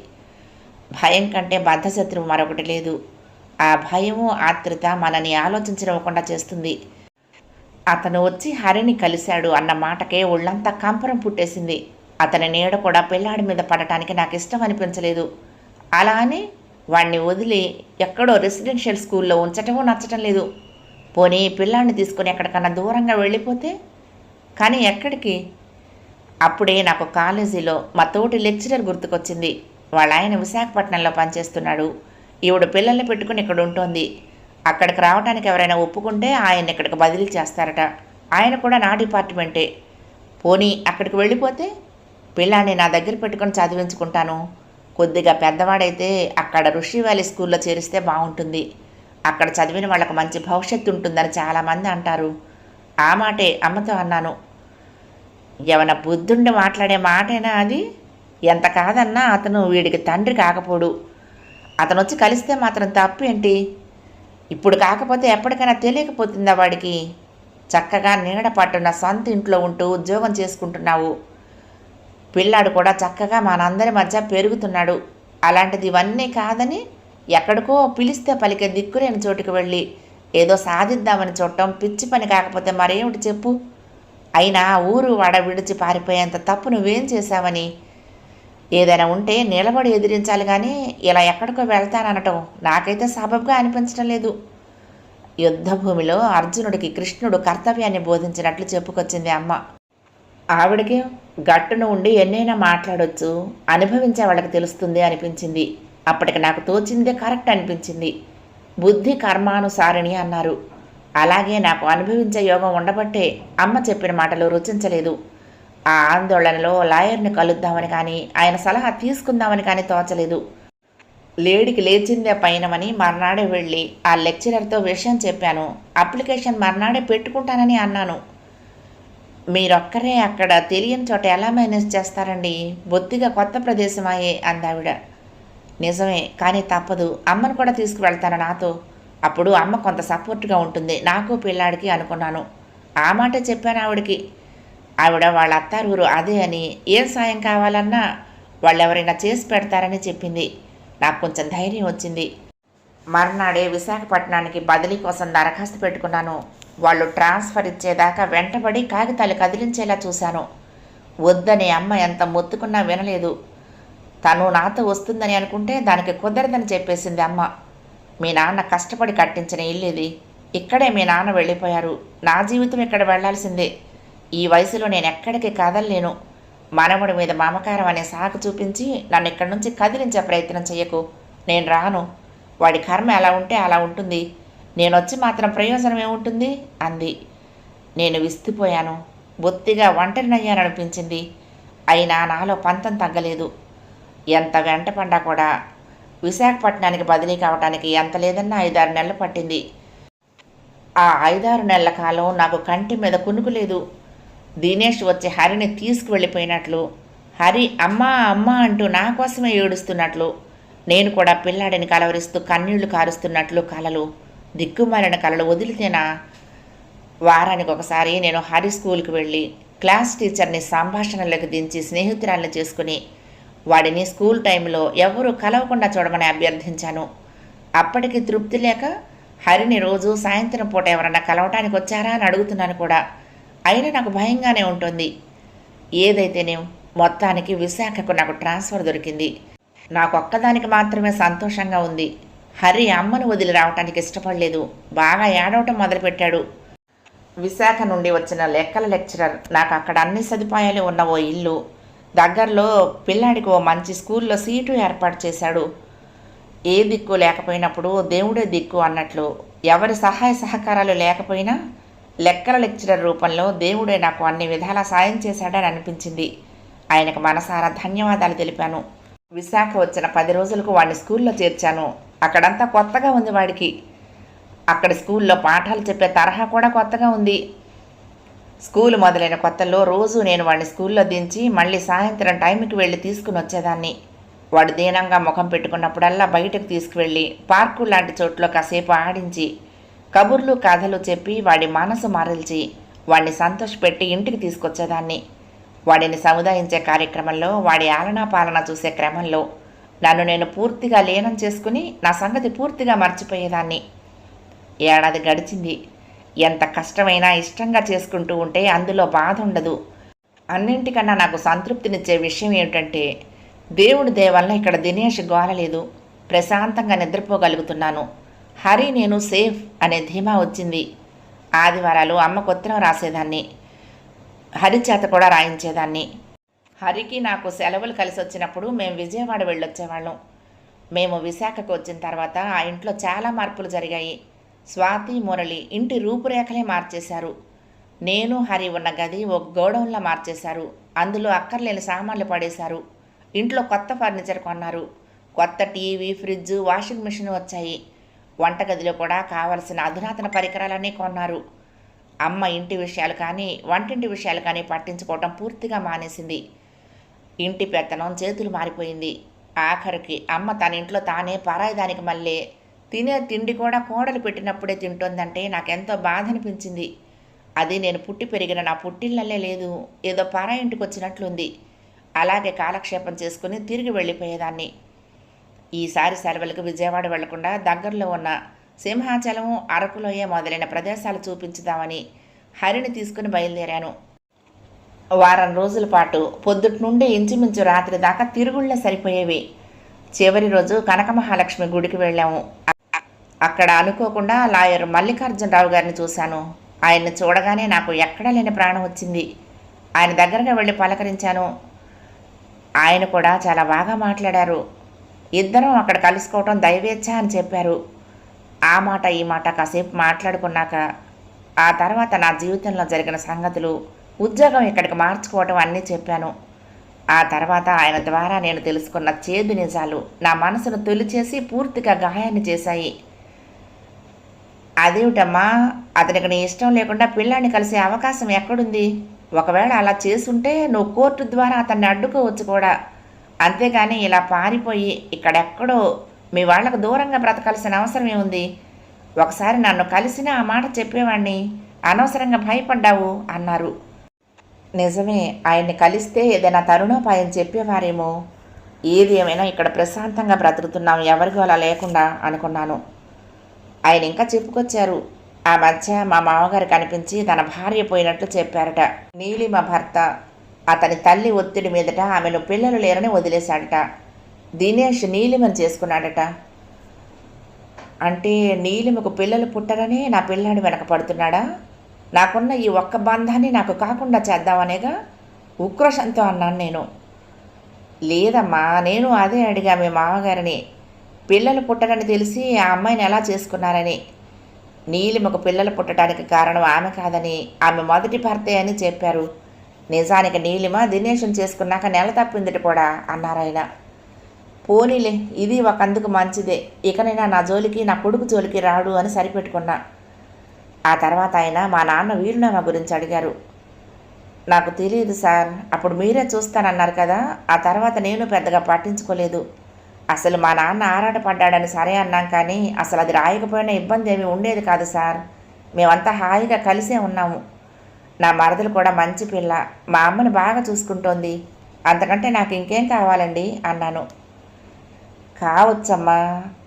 భయం కంటే బద్ధశత్రువు మరొకటి లేదు. ఆ భయము ఆత్రుత మనని ఆలోచించనివ్వకుండా చేస్తుంది. అతను వచ్చి హరిని కలిశాడు అన్న మాటకే ఒళ్ళంతా కంపరం పుట్టేసింది. అతని నీడ కూడా పిల్లాడి మీద పడటానికి నాకు ఇష్టం అనిపించలేదు. అలా అని వాడిని వదిలి ఎక్కడో రెసిడెన్షియల్ స్కూల్లో ఉంచటమూ నచ్చటం లేదు. పోనీ పిల్లాడిని తీసుకుని ఎక్కడికన్నా దూరంగా వెళ్ళిపోతే, కానీ ఎక్కడికి? అప్పుడే నాకు కాలేజీలో మా తోటి లెక్చరర్ గుర్తుకొచ్చింది. వాళ్ళ ఆయన విశాఖపట్నంలో పనిచేస్తున్నాడు. ఈవిడ పిల్లల్ని పెట్టుకుని ఇక్కడ ఉంటుంది. అక్కడికి రావడానికి ఎవరైనా ఒప్పుకుంటే ఆయన ఇక్కడికి బదిలీ చేస్తారట. ఆయన కూడా నా డిపార్ట్మెంటే. పోనీ అక్కడికి వెళ్ళిపోతే పిల్లాన్ని నా దగ్గర పెట్టుకొని చదివించుకుంటాను. కొద్దిగా పెద్దవాడైతే అక్కడ ఋషి వ్యాలీ స్కూల్లో చేరిస్తే బాగుంటుంది. అక్కడ చదివిన వాళ్ళకు మంచి భవిష్యత్తు ఉంటుందని చాలామంది అంటారు. ఆ మాటే అమ్మతో అన్నాను. ఏమైనా బుద్ధుండి మాట్లాడే మాటేనా అది? ఎంత కాదన్నా అతను వీడికి తండ్రి కాకపోడు. అతను వచ్చి కలిస్తే మాత్రం తప్పు ఏంటి? ఇప్పుడు కాకపోతే ఎప్పటికైనా తెలియకపోతుందా వాడికి? చక్కగా నీడ పట్టున్న సొంత ఇంట్లో ఉంటూ ఉద్యోగం చేసుకుంటున్నావు. పిల్లాడు కూడా చక్కగా మనందరి మధ్య పెరుగుతున్నాడు. అలాంటిది ఇవన్నీ కాదని ఎక్కడికో పిలిస్తే పలికే దిక్కులేని చోటుకు వెళ్ళి ఏదో సాధిద్దామని చూడటం పిచ్చి పని కాకపోతే మరేమిటి చెప్పు? అయినా ఊరు వాడ విడిచి పారిపోయేంత తప్పు నువ్వేం చేశావని? ఏదైనా ఉంటే నిలబడి ఎదిరించాలి, కానీ ఇలా ఎక్కడికో వెళ్తాననటం నాకైతే సబబ్గా అనిపించడం లేదు. యుద్ధభూమిలో అర్జునుడికి కృష్ణుడు కర్తవ్యాన్ని బోధించినట్లు చెప్పుకొచ్చింది అమ్మ. ఆవిడకి గట్టును ఉండి ఎన్నైనా మాట్లాడొచ్చు, అనుభవించే వాళ్ళకి తెలుస్తుంది అనిపించింది. అప్పటికి నాకు తోచిందే కరెక్ట్ అనిపించింది. బుద్ధి కర్మానుసారిణి అన్నారు. అలాగే నాకు అనుభవించే యోగం ఉండబట్టే అమ్మ చెప్పిన మాటలు రుచించలేదు. ఆ ఆందోళనలో లాయర్ని కలుద్దామని కానీ ఆయన సలహా తీసుకుందామని కానీ తోచలేదు. లేడికి లేచిందే పైనమని మర్నాడే వెళ్ళి ఆ లెక్చరర్తో విషయం చెప్పాను. అప్లికేషన్ మర్నాడే పెట్టుకుంటానని అన్నాను. మీరొక్కరే అక్కడ తెలియని చోట ఎలా మేనేజ్ చేస్తారండి? బొత్తిగా కొత్త ప్రదేశమాయే అందావిడ. నిజమే, కానీ తప్పదు. అమ్మను కూడా తీసుకువెళ్తాను నాతో. అప్పుడు అమ్మ కొంత సపోర్ట్గా ఉంటుంది నాకు పిల్లాడికి అనుకున్నాను. ఆ మాట చెప్పాను ఆవిడకి. ఆవిడ వాళ్ళ అత్తారూరు అదే అని ఏం సాయం కావాలన్నా వాళ్ళెవరైనా చేసి పెడతారని చెప్పింది. నాకు కొంచెం ధైర్యం వచ్చింది. మర్నాడే విశాఖపట్నానికి బదిలీ కోసం దరఖాస్తు పెట్టుకున్నాను. వాళ్ళు ట్రాన్స్ఫర్ ఇచ్చేదాకా వెంటబడి కాగితాలు కదిలించేలా చూశాను. వద్దని అమ్మ ఎంత మొత్తుకున్నా వినలేదు. తను నాతో వస్తుందని అనుకుంటే దానికి కుదరదని చెప్పేసింది అమ్మ. మీ నాన్న కష్టపడి కట్టించిన ఇల్లు ఇది. ఇక్కడే మీ నాన్న వెళ్ళిపోయారు. నా జీవితం ఇక్కడ వెళ్లాల్సిందే. ఈ వయసులో నేను ఎక్కడికి కదలలేను. మనవడి మీద మమకారం అనే సాకు చూపించి నన్ను ఇక్కడి నుంచి కదిలించే ప్రయత్నం చెయ్యకు. నేను రాను. వాడి కర్మ ఎలా ఉంటే అలా ఉంటుంది. నేనొచ్చి మాత్రం ప్రయోజనం ఏముంటుంది అంది. నేను విస్తుపోయాను. బొత్తిగా ఒంటరినయ్యాననిపించింది. అయినా నాలో పంతం తగ్గలేదు. ఎంత వెంటపడ్డా కూడా విశాఖపట్నానికి బదిలీ కావటానికి ఎంత లేదన్నా 5-6 నెలలు పట్టింది. ఆ 5-6 నెలల కాలం నాకు కంటి మీద కునుకు లేదు. దినేష్ వచ్చి హరిని తీసుకువెళ్ళిపోయినట్లు, హరి అమ్మా అమ్మా అంటూ నా కోసమే ఏడుస్తున్నట్లు, నేను కూడా పిల్లాడిని కలవరిస్తూ కన్నీళ్లు కారుస్తున్నట్లు కలలు, దిక్కుమాలిన కలలు వదిలితేనా. వారానికి ఒకసారి నేను హరి స్కూల్కి వెళ్ళి క్లాస్ టీచర్ని సంభాషణలకు దించి స్నేహితురాలను చేసుకుని వాడిని స్కూల్ టైంలో ఎవరూ కలవకుండా చూడమని అభ్యర్థించాను. అప్పటికి తృప్తి లేక హరిని రోజు సాయంత్రం పూట ఎవరన్నా కలవటానికి వచ్చారా అని అడుగుతున్నాను కూడా. అయినా నాకు భయంగానే ఉంటుంది. ఏదైతేనే మొత్తానికి విశాఖకు నాకు ట్రాన్స్ఫర్ దొరికింది. నాకు ఒక్కదానికి మాత్రమే సంతోషంగా ఉంది. హరి అమ్మను వదిలి రావటానికి ఇష్టపడలేదు. బాగా ఏడవటం మొదలుపెట్టాడు. విశాఖ నుండి వచ్చిన లెక్కల లెక్చరర్ నాకు అక్కడ అన్ని సదుపాయాలు ఉన్న ఓ ఇల్లు, దగ్గరలో పిల్లాడికి ఓ మంచి స్కూల్లో సీటు ఏర్పాటు చేశాడు. ఏ దిక్కు లేకపోయినప్పుడు దేవుడే దిక్కు అన్నట్లు ఎవరి సహాయ సహకారాలు లేకపోయినా లెక్కల లెక్చరర్ రూపంలో దేవుడే నాకు అన్ని విధాలా సాయం చేశాడని అనిపించింది. ఆయనకు మనసారా ధన్యవాదాలు తెలిపాను. విశాఖ వచ్చిన 10 రోజులకు వాడిని స్కూల్లో చేర్చాను. అక్కడంతా కొత్తగా ఉంది వాడికి. అక్కడి స్కూల్లో పాఠాలు చెప్పే తరహా కూడా కొత్తగా ఉంది. స్కూలు మొదలైన కొత్తలో రోజు నేను వాడిని స్కూల్లో దించి మళ్ళీ సాయంత్రం టైంకి వెళ్ళి తీసుకుని వచ్చేదాన్ని. వాడు దీనంగా ముఖం పెట్టుకున్నప్పుడల్లా బయటకు తీసుకువెళ్ళి పార్కు లాంటి చోట్లో కాసేపు ఆడించి కబుర్లు కథలు చెప్పి వాడి మనసు మరల్చి వాడిని సంతోషపెట్టి ఇంటికి తీసుకొచ్చేదాన్ని. వాడిని సముదాయించే కార్యక్రమంలో వాడి ఆలనా పాలన చూసే క్రమంలో నన్ను నేను పూర్తిగా లీనం చేసుకుని నా సంగతి పూర్తిగా మర్చిపోయేదాన్ని. ఏడాది గడిచింది. ఎంత కష్టమైనా ఇష్టంగా చేసుకుంటూ ఉంటే అందులో బాధ ఉండదు. అన్నింటికన్నా నాకు సంతృప్తినిచ్చే విషయం ఏమిటంటే దేవుడి దయ వల్ల ఇక్కడ దినేష్ గోలలేదు. ప్రశాంతంగా నిద్రపోగలుగుతున్నాను. హరి నేను సేఫ్ అనే ధీమా వచ్చింది. ఆదివారాలు అమ్మకు ఉత్తరం రాసేదాన్ని. హరి చేత కూడా రాయించేదాన్ని. హరికి నాకు సెలవులు కలిసి వచ్చినప్పుడు మేము విజయవాడ వెళ్ళొచ్చేవాళ్ళం. మేము విశాఖకు వచ్చిన తర్వాత ఆ ఇంట్లో చాలా మార్పులు జరిగాయి. స్వాతి, మురళి ఇంటి రూపురేఖలే మార్చేశారు. నేను హరి ఉన్న గది ఒక గోడౌన్లా మార్చేశారు. అందులో అక్కర్లేని సామాన్లు పడేశారు. ఇంట్లో కొత్త ఫర్నిచర్ కొన్నారు. కొత్త టీవీ, ఫ్రిడ్జ్, వాషింగ్ మిషన్ వచ్చాయి. వంటగదిలో కూడా కావలసిన అధునాతన పరికరాలన్నీ కొన్నారు. అమ్మ ఇంటి విషయాలు కానీ వంటింటి విషయాలు కానీ పట్టించుకోవటం పూర్తిగా మానేసింది. ఇంటి పెత్తనం చేతులు మారిపోయింది. ఆఖరికి అమ్మ తన ఇంట్లో తానే పరాయిదానికి మళ్ళీ తినే తిండి కూడా కోడలు పెట్టినప్పుడే తింటోందంటే నాకెంతో బాధ అనిపించింది. అది నేను పుట్టి పెరిగిన నా పుట్టిల్లే లేదు, ఏదో పరాయి ఇంటికి వచ్చినట్లుంది. అలాగే కాలక్షేపం చేసుకుని తిరిగి వెళ్ళిపోయేదాన్ని. ఈసారి సెలవులకు విజయవాడ వెళ్లకుండా దగ్గరలో ఉన్న సింహాచలం, అరకులోయ మొదలైన ప్రదేశాలు చూపించుదామని హరిని తీసుకుని బయలుదేరాను. వారం రోజుల పాటు పొద్దుటి నుండి ఇంచుమించు రాత్రి దాకా తిరుగుళ్ళే సరిపోయేవి. చివరి రోజు కనకమహాలక్ష్మి గుడికి వెళ్ళాము. అక్కడ అనుకోకుండా లాయర్ మల్లికార్జునరావు గారిని చూశాను. ఆయన్ని చూడగానే నాకు ఎక్కడా లేని ప్రాణం వచ్చింది. ఆయన దగ్గరగా వెళ్ళి పలకరించాను. ఆయన కూడా చాలా బాగా మాట్లాడారు. ఇద్దరం అక్కడ కలుసుకోవటం దైవేచ్ఛ అని చెప్పారు. ఆ మాట ఈ మాట కాసేపు మాట్లాడుకున్నాక ఆ తర్వాత నా జీవితంలో జరిగిన సంగతులు, ఉద్యోగం ఇక్కడికి మార్చుకోవటం అన్నీ చెప్పాను. ఆ తర్వాత ఆయన ద్వారా నేను తెలుసుకున్న చేదు నిజాలు నా మనసును తొలిచేసి పూర్తిగా గాయాన్ని చేశాయి. అదేమిటమ్మా, అతనికి నీ ఇష్టం లేకుండా పిల్లాన్ని కలిసే అవకాశం ఎక్కడుంది? ఒకవేళ అలా చేసుంటే నువ్వు కోర్టు ద్వారా అతన్ని అడ్డుకోవచ్చు కూడా. అంతేగాని ఇలా పారిపోయి ఇక్కడెక్కడో మీ వాళ్లకు దూరంగా బ్రతకాల్సిన అవసరం ఏముంది? ఒకసారి నన్ను కలిసినా ఆ మాట చెప్పేవాణ్ణి, అనవసరంగా భయపడ్డావు అన్నారు. నిజమే, ఆయన్ని కలిస్తే ఏదైనా తరుణోపాయం చెప్పేవారేమో. ఏది ఏమైనా ఇక్కడ ప్రశాంతంగా బ్రతుకుతున్నాం, ఎవరికీ అలా లేకుండా అనుకున్నాను. ఆయన ఇంకా చెప్పుకొచ్చారు. ఆ మధ్య మా మామగారు కనిపించి తన భార్య పోయినట్లు చెప్పారట. నీలిమ భర్త అతని తల్లి ఒత్తిడి మీదట ఆమెను పిల్లలు లేరని వదిలేశాడట. దినేష్ నీలిమని చేసుకున్నాడట. అంటే నీలిమకు పిల్లలు పుట్టరని నా పిల్లాడి వెనక పడుతున్నాడా? నాకున్న ఈ ఒక్క బంధాన్ని నాకు కాకుండా చేద్దామనేగా ఉక్రోషంతో అన్నాను నేను. లేదమ్మా, నేను అదే అడిగా మీ మామగారిని. పిల్లలు పుట్టరని తెలిసి ఆ అమ్మాయిని ఎలా చేసుకున్నారని. నీలిమకు పిల్లలు పుట్టడానికి కారణం ఆమె కాదని, ఆమె మొదటి భర్తే అని చెప్పారు. నిజానికి నీలిమ దినేష్ని చేసుకున్నాక నెల తప్పిందిట కూడా అన్నారాయన. పోనీలే, ఇది ఒకందుకు మంచిదే. ఇకనైనా నా జోలికి నా కొడుకు జోలికి రాడు అని సరిపెట్టుకున్నా. ఆ తర్వాత ఆయన మా నాన్న వీరునామా గురించి అడిగారు. నాకు తెలియదు సార్. అప్పుడు మీరే చూస్తానన్నారు కదా, ఆ తర్వాత నేను పెద్దగా పట్టించుకోలేదు. అసలు మా నాన్న ఆరాటపడ్డాడని సరే అన్నాం కానీ అసలు అది రాయకపోయినా ఇబ్బంది ఏమీ ఉండేది కాదు సార్. మేమంతా హాయిగా కలిసే ఉన్నాము. నా మరదలు కూడా మంచి పిల్ల, మా అమ్మని బాగా చూసుకుంటోంది. అంతకంటే నాకు ఇంకేం కావాలండి అన్నాను. కావచ్చమ్మా,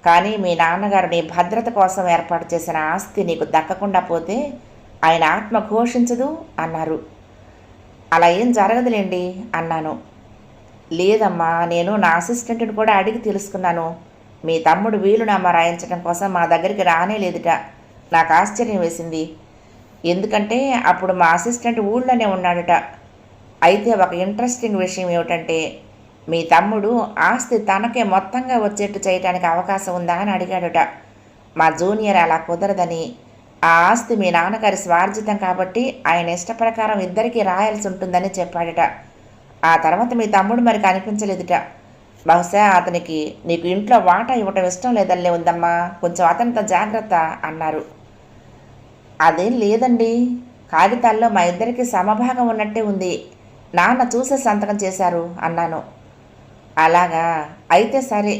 కానీ మీ నాన్నగారు నీ భద్రత కోసం ఏర్పాటు చేసిన ఆస్తి నీకు దక్కకుండా పోతే ఆయన ఆత్మ ఘోషించదు అన్నారు. అలా ఏం జరగదులేండి అన్నాను. లేదమ్మా, నేను నా అసిస్టెంట్ని కూడా అడిగి తెలుసుకున్నాను. మీ తమ్ముడు వీలునామా రాయించడం కోసం మా దగ్గరికి రానే లేదుట. నాకు ఆశ్చర్యం వేసింది. ఎందుకంటే అప్పుడు మా అసిస్టెంట్ ఊళ్ళోనే ఉన్నాడట. అయితే ఒక ఇంట్రెస్టింగ్ విషయం ఏమిటంటే మీ తమ్ముడు ఆస్తి తనకే మొత్తంగా వచ్చేట్టు చేయటానికి అవకాశం ఉందా అని అడిగాడట. మా జూనియర్ అలా కుదరదని, ఆ ఆస్తి మీ నాన్నగారి స్వార్జితం కాబట్టి ఆయన ఇష్టప్రకారం ఇద్దరికీ రాయాల్సి ఉంటుందని చెప్పాడట. ఆ తర్వాత మీ తమ్ముడు మరి కనిపించలేదుట. బహుశా అతనికి నీకు ఇంట్లో వాటా ఇవ్వటం ఇష్టం లేదల్లే ఉందమ్మా, కొంచెం అతనితో జాగ్రత్త అన్నారు. అదేం లేదండి, కాగితాల్లో మా ఇద్దరికి సమభాగం ఉన్నట్టే ఉంది. నాన్న చూసే సంతకం చేశారు అన్నాను. అలాగా, అయితే సరే.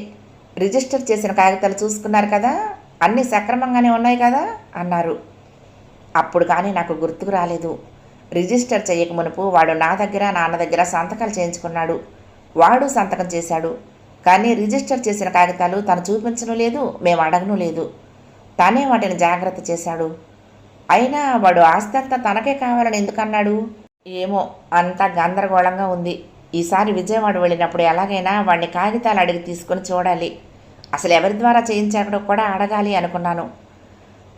రిజిస్టర్ చేసిన కాగితాలు చూసుకున్నారు కదా, అన్నీ సక్రమంగానే ఉన్నాయి కదా అన్నారు. అప్పుడు కానీ నాకు గుర్తుకు రాలేదు. రిజిస్టర్ చేయక మునుపు వాడు నా దగ్గర నాన్న దగ్గర సంతకాలు చేయించుకున్నాడు. వాడు సంతకం చేశాడు. కానీ రిజిస్టర్ చేసిన కాగితాలు తను చూపించను లేదు, మేము అడగను లేదు. తనే వాటిని జాగ్రత్త చేశాడు. అయినా వాడు ఆస్తి అంతా తనకే కావాలని ఎందుకన్నాడు ఏమో, అంతా గందరగోళంగా ఉంది. ఈసారి విజయవాడ వెళ్ళినప్పుడు ఎలాగైనా వాడిని కాగితాలు అడిగి తీసుకుని చూడాలి. అసలు ఎవరి ద్వారా చేయించాడో కూడా అడగాలి అనుకున్నాను.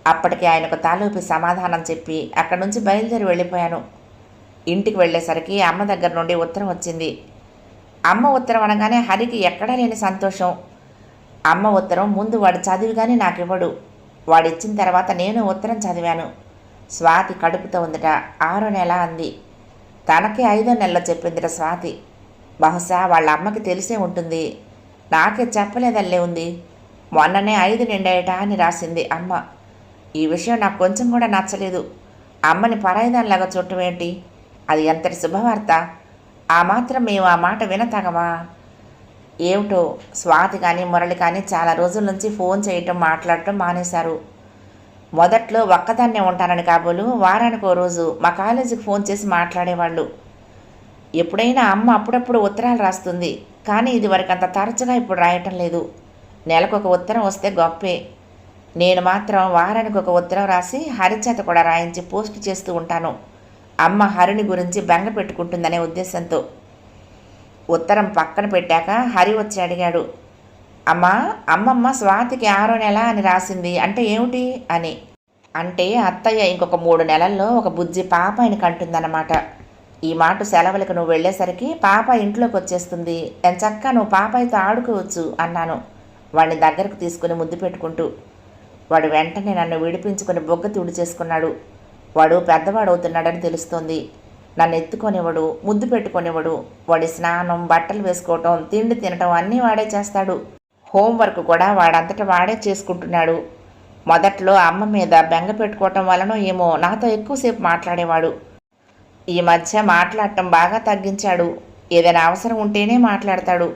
అప్పటికి ఆయనకు తాలూపి సమాధానం చెప్పి అక్కడి నుంచి బయలుదేరి వెళ్ళిపోయాను. ఇంటికి వెళ్ళేసరికి అమ్మ దగ్గర నుండి ఉత్తరం వచ్చింది. అమ్మ ఉత్తరం అనగానే హరికి ఎక్కడా లేని సంతోషం. అమ్మ ఉత్తరం ముందు వాడు చదివి కానీ నాకు ఇవ్వడు. వాడిచ్చిన తర్వాత నేను ఉత్తరం చదివాను. స్వాతి కడుపుతో ఉందట, 6వ నెల అంది. తనకి 5వ నెలలో చెప్పిందిట స్వాతి. బహుశా వాళ్ళ అమ్మకి తెలిసే ఉంటుంది. నాకే చెప్పలేదల్లే ఉంది. మొన్ననే 5 నిండాయట అని రాసింది అమ్మ. ఈ విషయం నాకు కొంచెం కూడా నచ్చలేదు. అమ్మని పరాయిదానిలాగా చూడటం ఏంటి? అది ఎంతటి శుభవార్త! ఆ మాత్రం మేము ఆ మాట వినతగమా? ఏమిటో, స్వాతి కానీ మురళి కానీ చాలా రోజుల నుంచి ఫోన్ చేయటం మాట్లాడటం మానేశారు. మొదట్లో ఒక్కదాన్నే ఉంటానని కాబోలు వారానికి ఓ రోజు మా కాలేజీకి ఫోన్ చేసి మాట్లాడేవాళ్ళు. ఎప్పుడైనా అమ్మ అప్పుడప్పుడు ఉత్తరాలు రాస్తుంది, కానీ ఇది వరకు అంత తరచుగా ఇప్పుడు రాయటం లేదు. నెలకొక ఉత్తరం వస్తే గొప్పే. నేను మాత్రం వారానికి ఒక ఉత్తరం రాసి హరిచేత కూడా రాయించి పోస్ట్ చేస్తూ ఉంటాను. అమ్మ హరిని గురించి బెంగ పెట్టుకుంటుందనే ఉద్దేశంతో. ఉత్తరం పక్కన పెట్టాక హరి వచ్చి అడిగాడు, అమ్మమ్మ స్వాతికి 6వ నెల అని రాసింది అంటే ఏమిటి అని. అంటే అత్తయ్య ఇంకొక 3 నెలల్లో ఒక బుజ్జి పాప ఆయన కంటుందన్నమాట. ఈ మాట సెలవులకు నువ్వు వెళ్ళేసరికి పాప ఇంట్లోకి వచ్చేస్తుంది, ఎంచక్కా నువ్వు పాపాయితో ఆడుకోవచ్చు అన్నాను వాడిని దగ్గరకు తీసుకుని ముద్దు పెట్టుకుంటూ. వాడు వెంటనే నన్ను విడిపించుకుని బొగ్గ తుడి చేసుకున్నాడు. వాడు పెద్దవాడు అవుతున్నాడని తెలుస్తోంది. నన్ను ఎత్తుకొనివ్వడు, ముద్దు పెట్టుకొనివ్వడు. వాడి స్నానం, బట్టలు వేసుకోవటం, తిండి తినటం అన్నీ వాడే చేస్తాడు. హోంవర్క్ కూడా వాడంతటా వాడే చేసుకుంటున్నాడు. మొదట్లో అమ్మ మీద బెంగ పెట్టుకోవటం వలనో ఏమో నాతో ఎక్కువసేపు మాట్లాడేవాడు. ఈ మధ్య మాట్లాడటం బాగా తగ్గించాడు. ఏదైనా అవసరం ఉంటేనే మాట్లాడతాడు.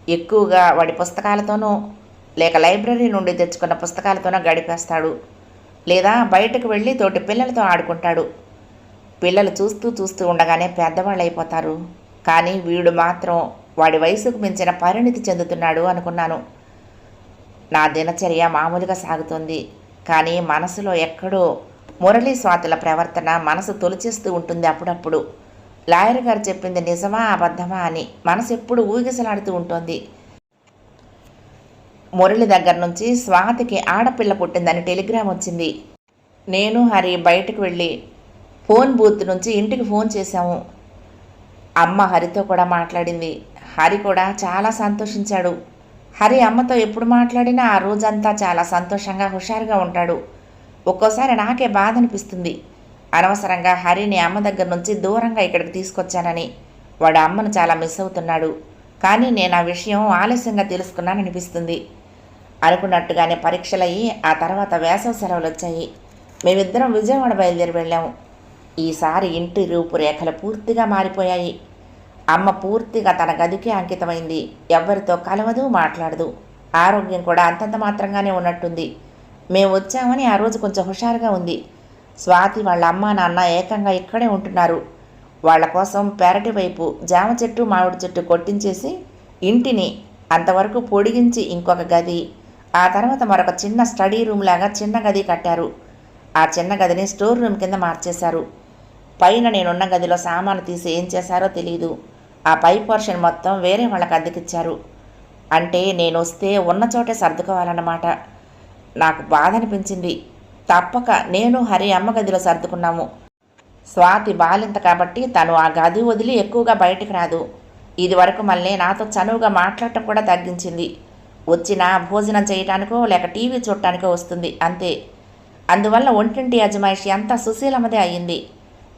ఎక్కువగా వాడి పుస్తకాలతోనో లేక లైబ్రరీ నుండి తెచ్చుకున్న పుస్తకాలతోనో గడిపేస్తాడు. లేదా బయటకు వెళ్ళి తోటి పిల్లలతో ఆడుకుంటాడు. పిల్లలు చూస్తూ చూస్తూ ఉండగానే పెద్దవాళ్ళు అయిపోతారు. కానీ వీడు మాత్రం వాడి వయసుకు మించిన పరిణితి చెందుతున్నాడు అనుకున్నాను. నా దినచర్య మామూలుగా సాగుతుంది. కానీ మనసులో ఎక్కడో మురళీ స్వాతుల ప్రవర్తన మనసు తొలిచేస్తూ ఉంటుంది అప్పుడప్పుడు. లాయర్ గారు చెప్పింది నిజమా అబద్ధమా అని మనసు ఎప్పుడు ఊగిసలాడుతూ ఉంటుంది. మురళి దగ్గర నుంచి స్వాతికి ఆడపిల్ల పుట్టిందని టెలిగ్రామ్ వచ్చింది. నేను హరి బయటకు వెళ్ళి ఫోన్ బూత్ నుంచి ఇంటికి ఫోన్ చేశాము. అమ్మ హరితో కూడా మాట్లాడింది. హరి కూడా చాలా సంతోషించాడు. హరి అమ్మతో ఎప్పుడు మాట్లాడినా ఆ రోజంతా చాలా సంతోషంగా హుషారుగా ఉంటాడు. ఒక్కోసారి నాకే బాధ అనిపిస్తుంది, అనవసరంగా హరిని అమ్మ దగ్గర నుంచి దూరంగా ఇక్కడికి తీసుకొచ్చానని. వాడు అమ్మను చాలా మిస్ అవుతున్నాడు. కానీ నేను ఆ విషయం ఆలస్యంగా తెలుసుకున్నాననిపిస్తుంది. అనుకున్నట్టుగానే పరీక్షలయ్యి ఆ తర్వాత వేసవి సెలవులు వచ్చాయి. మేమిద్దరం విజయవాడ బయలుదేరి వెళ్ళాము. ఈసారి ఇంటి రూపురేఖలు పూర్తిగా మారిపోయాయి. అమ్మ పూర్తిగా తన గదికి అంకితమైంది. ఎవ్వరితో కలవదు, మాట్లాడదు. ఆరోగ్యం కూడా అంతంత మాత్రంగానే ఉన్నట్టుంది. మేము వచ్చామని ఆ రోజు కొంచెం హుషారుగా ఉంది. స్వాతి వాళ్ళ అమ్మ నాన్న ఏకంగా ఇక్కడే ఉంటున్నారు. వాళ్ళ కోసం పెరటి వైపు జామ చెట్టు మామిడి చెట్టు కొట్టించేసి ఇంటిని అంతవరకు పొడిగించి ఇంకొక గది, ఆ తర్వాత మరొక చిన్న స్టడీ రూమ్ లాగా చిన్న గది కట్టారు. ఆ చిన్న గదిని స్టోర్ రూమ్ కింద మార్చేశారు. పైన నేనున్న గదిలో సామాను తీసి ఏం చేశారో తెలియదు. ఆ పై పోర్షన్ మొత్తం వేరే వాళ్ళకి అద్దెకిచ్చారు. అంటే నేను వస్తే ఉన్న చోటే సర్దుకోవాలన్నమాట. నాకు బాధ అనిపించింది. తప్పక నేను హరి అమ్మ గదిలో సర్దుకున్నాము. స్వాతి బాలింత కాబట్టి తను ఆ గది వదిలి ఎక్కువగా బయటికి రాదు. ఇది వరకు మళ్ళీ నాతో చనువుగా మాట్లాడటం కూడా తగ్గించింది. వచ్చినా భోజనం చేయటానికో లేక టీవీ చూడటానికో వస్తుంది అంతే. అందువల్ల ఒంటింటి అజమాయిషి అంతా సుశీలమ్మదే అయ్యింది.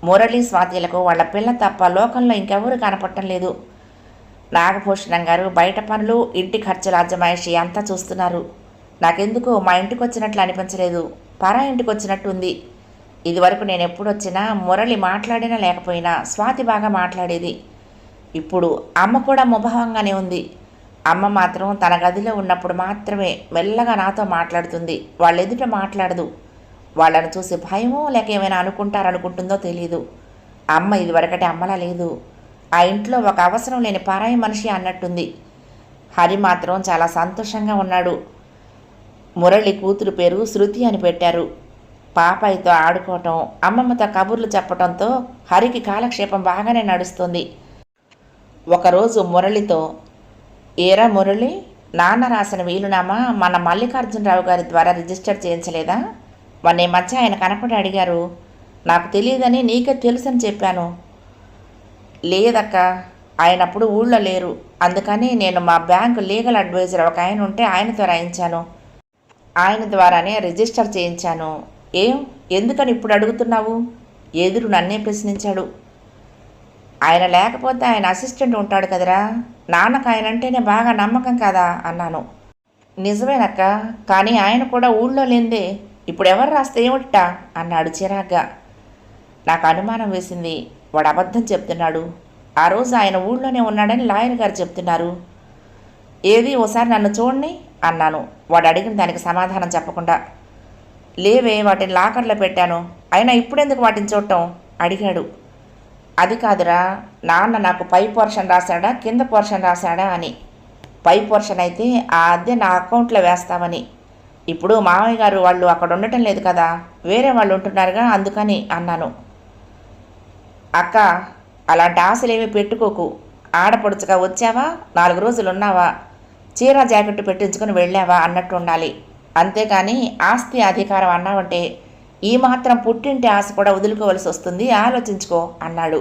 మురళి స్వాతిలకు వాళ్ళ పిల్ల తప్ప లోకంలో ఇంకెవరూ కనపడటం లేదు. నాగభూషణం గారు బయట పనులు, ఇంటి ఖర్చుల అజమాయిషి అంతా చూస్తున్నారు. నాకెందుకో మా ఇంటికి వచ్చినట్లు అనిపించలేదు, పరా ఇంటికి వచ్చినట్టు ఉంది. ఇదివరకు నేను ఎప్పుడొచ్చినా మురళి మాట్లాడినా లేకపోయినా స్వాతి బాగా మాట్లాడేది. ఇప్పుడు అమ్మ కూడా ముభావంగానే ఉంది. అమ్మ మాత్రం తన గదిలో ఉన్నప్పుడు మాత్రమే మెల్లగా నాతో మాట్లాడుతుంది. వాళ్ళెదుట మాట్లాడదు. వాళ్ళను చూసి భయమో లేక ఏమైనా అనుకుంటారనుకుంటుందో తెలీదు. అమ్మ ఇదివరకటి అమ్మలా లేదు. ఆ ఇంట్లో ఒక అవసరం లేని పరాయి మనిషి అన్నట్టుంది. హరి మాత్రం చాలా సంతోషంగా ఉన్నాడు. మురళి కూతురు పేరు శృతి అని పెట్టారు. పాపాయితో ఆడుకోవటం, అమ్మమ్మతో కబుర్లు చెప్పటంతో హరికి కాలక్షేపం బాగానే నడుస్తుంది. ఒకరోజు మురళితో, ఏరా మురళి, నాన్న రాసిన వీలునామా మన మల్లికార్జునరావు గారి ద్వారా రిజిస్టర్ చేయించలేదా? మొన్న మధ్య ఆయన కనపడి అడిగారు. నాకు తెలియదని నీకే తెలుసని చెప్పాను. లేదక్క, ఆయన అప్పుడు ఊళ్ళో లేరు. అందుకని నేను మా బ్యాంకు లీగల్ అడ్వైజర్ ఒక ఆయన ఉంటే ఆయనతో రాయించాను. ఆయన ద్వారానే రిజిస్టర్ చేయించాను. ఎందుకని ఇప్పుడు అడుగుతున్నావు? ఎదురు నన్నే ప్రశ్నించాడు. ఆయన లేకపోతే ఆయన అసిస్టెంట్ ఉంటాడు కదరా, నాన్నకు ఆయన అంటేనే బాగా నమ్మకం కదా అన్నాను. నిజమేనక్క, కానీ ఆయన కూడా ఊళ్ళో లేందే, ఇప్పుడు ఎవరు రాస్తే ఏమిటా అన్నాడు చిరాగ్గా. నాకు అనుమానం వేసింది. వాడు అబద్ధం చెప్తున్నాడు. ఆ రోజు ఆయన ఊళ్ళోనే ఉన్నాడని లాయర్ గారు చెప్తున్నారు. ఏది ఓసారి నన్ను చూడండి అన్నాను. వాడు అడిగిన దానికి సమాధానం చెప్పకుండా. లేవే, వాటిని లాకర్లో పెట్టాను. అయినా ఇప్పుడెందుకు వాటిని చూడటం అడిగాడు. అది కాదురా, నాన్న నాకు పై పోర్షన్ రాశాడా కింద పోర్షన్ రాశాడా అని. పై పోర్షన్ అయితే ఆ అద్దె నా అకౌంట్లో వేస్తామని. ఇప్పుడు మామయ్య గారు వాళ్ళు అక్కడ ఉండటం లేదు కదా, వేరే వాళ్ళు ఉంటున్నారుగా, అందుకని అన్నాను. అక్క, అలాంటి ఆశలేమీ పెట్టుకోకు. ఆడపడుచుగా వచ్చావా, 4 రోజులు ఉన్నావా, చీర జాకెట్టు పెట్టించుకుని వెళ్ళావా అన్నట్టు ఉండాలి. అంతేకాని ఆస్తి అధికారం అన్నావంటే ఈ మాత్రం పుట్టింటి ఆశ కూడా వదులుకోవలసి వస్తుంది, ఆలోచించుకో అన్నాడు.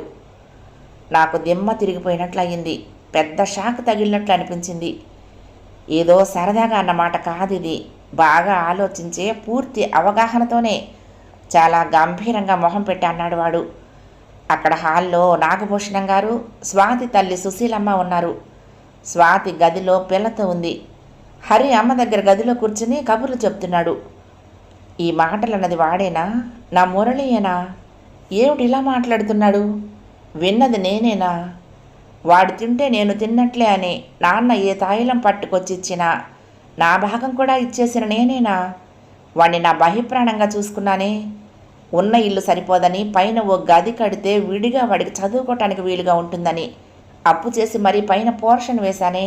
నాకు దిమ్మ తిరిగిపోయినట్లయింది. పెద్ద షాక్ తగిలినట్లు అనిపించింది. ఏదో సరదాగా అన్నమాట కాదిది. బాగా ఆలోచించే పూర్తి అవగాహనతోనే చాలా గంభీరంగా మొహం పెట్టి అన్నాడు వాడు. అక్కడ హాల్లో నాగభూషణం గారు, స్వాతి తల్లి సుశీలమ్మ ఉన్నారు. స్వాతి గదిలో పిల్లతో ఉంది. హరి అమ్మ దగ్గర గదిలో కూర్చుని కబుర్లు చెప్తున్నాడు. ఈ మాటలన్నది వాడేనా, నా మురళియేనా? ఏమిటి ఇలా మాట్లాడుతున్నాడు? విన్నది నేనేనా? వాడు తింటే నేను తిన్నట్లే అని నాన్న ఏ తాయిలం పట్టుకొచ్చిచ్చినా నా భాగం కూడా ఇచ్చేసిన నేనేనా? వాణ్ణి నా బహిప్రాణంగా చూసుకున్నానే. ఉన్న ఇల్లు సరిపోదని పైన ఓ గది కడితే విడిగా వాడికి చదువుకోవటానికి వీలుగా ఉంటుందని అప్పు చేసి మరీ పైన పోర్షన్ వేశానే.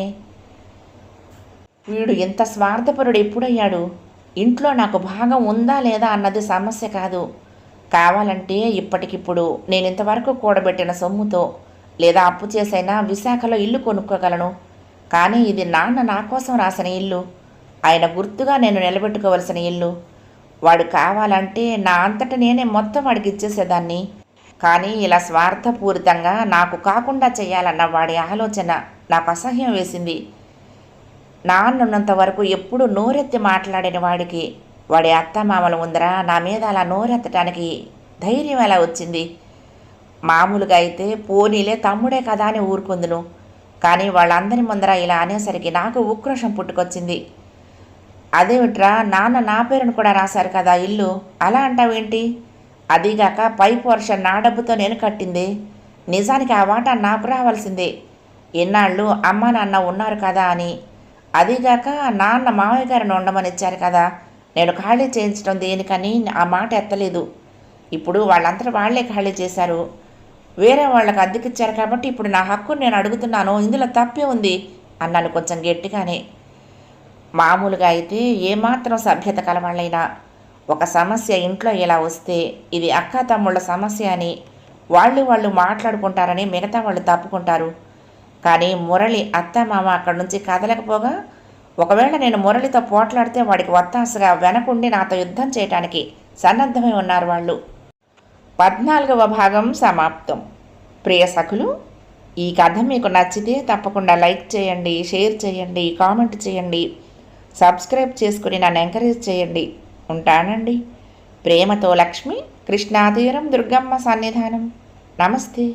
వీడు ఇంత స్వార్థపరుడు ఎప్పుడయ్యాడు? ఇంట్లో నాకు భాగం ఉందా లేదా అన్నది సమస్య కాదు. కావాలంటే ఇప్పటికిప్పుడు నేను ఇంతవరకు కూడబెట్టిన సొమ్ముతో లేదా అప్పు చేసైనా విశాఖలో ఇల్లు కొనుక్కోగలను. కానీ ఇది నాన్న నా కోసం రాసిన ఇల్లు, ఆయన గుర్తుగా నేను నిలబెట్టుకోవలసిన ఇల్లు. వాడు కావాలంటే నా అంతట నేనే మొత్తం వాడికి ఇచ్చేసేదాన్ని. కానీ ఇలా స్వార్థపూరితంగా నాకు కాకుండా చేయాలన్న వాడి ఆలోచన నాకు అసహ్యం వేసింది. నాన్నున్నంత వరకు ఎప్పుడు నోరెత్తి మాట్లాడిన వాడికి వాడి అత్తమామల ముందర నా మీద అలా నోరెత్తడానికి ధైర్యం ఎలా వచ్చింది? మామూలుగా అయితే పోనీలే తమ్ముడే కదా అని ఊరుకుందును. కానీ వాళ్ళందరి ముందర ఇలా అనేసరికి నాకు ఉక్రోషం పుట్టుకొచ్చింది. అదేమిట్రా, నాన్న నా పేరును కూడా రాశారు కదా ఇల్లు, అలా అంటావేంటి? అదీగాక పై పోర్షన్ నా డబ్బుతో నేను కట్టింది. నిజానికి ఆ వాటా నాకు రావాల్సిందే. ఎన్నాళ్ళు అమ్మ నాన్న ఉన్నారు కదా అని. అదీగాక నాన్న మామయ్య గారిని ఉండమనిచ్చారు కదా, నేను ఖాళీ చేయించడం దేనికని ఆ మాట ఎత్తలేదు. ఇప్పుడు వాళ్ళంతటా వాళ్లే ఖాళీ చేశారు. వేరే వాళ్ళకి అద్దెకిచ్చారు కాబట్టి ఇప్పుడు నా హక్కును నేను అడుగుతున్నాను. ఇందులో తప్పే ఉంది అన్నాను కొంచెం గట్టిగానే. మామూలుగా అయితే ఏమాత్రం సభ్యత కలవాళ్ళైనా ఒక సమస్య ఇంట్లో ఇలా వస్తే ఇది అక్క తమ్ముళ్ళ సమస్య అని వాళ్ళు మాట్లాడుకుంటారని మిగతా వాళ్ళు తప్పుకుంటారు. కానీ మురళి అత్త మామ అక్కడి నుంచి కదలకపోగా, ఒకవేళ నేను మురళితో పోట్లాడితే వాడికి ఒత్తాసగా వెనకుండి నాతో యుద్ధం చేయటానికి సన్నద్ధమై ఉన్నారు వాళ్ళు. 14వ భాగం సమాప్తం. ప్రియ సఖులు, ఈ కథ మీకు నచ్చితే తప్పకుండా లైక్ చేయండి, షేర్ చేయండి, కామెంట్ చేయండి, సబ్స్క్రైబ్ చేసుకుని నన్ను ఎంకరేజ్ చేయండి. ఉంటానండి. ప్రేమతో లక్ష్మి, కృష్ణాతీరం, దుర్గమ్మ సన్నిధానం. నమస్తే.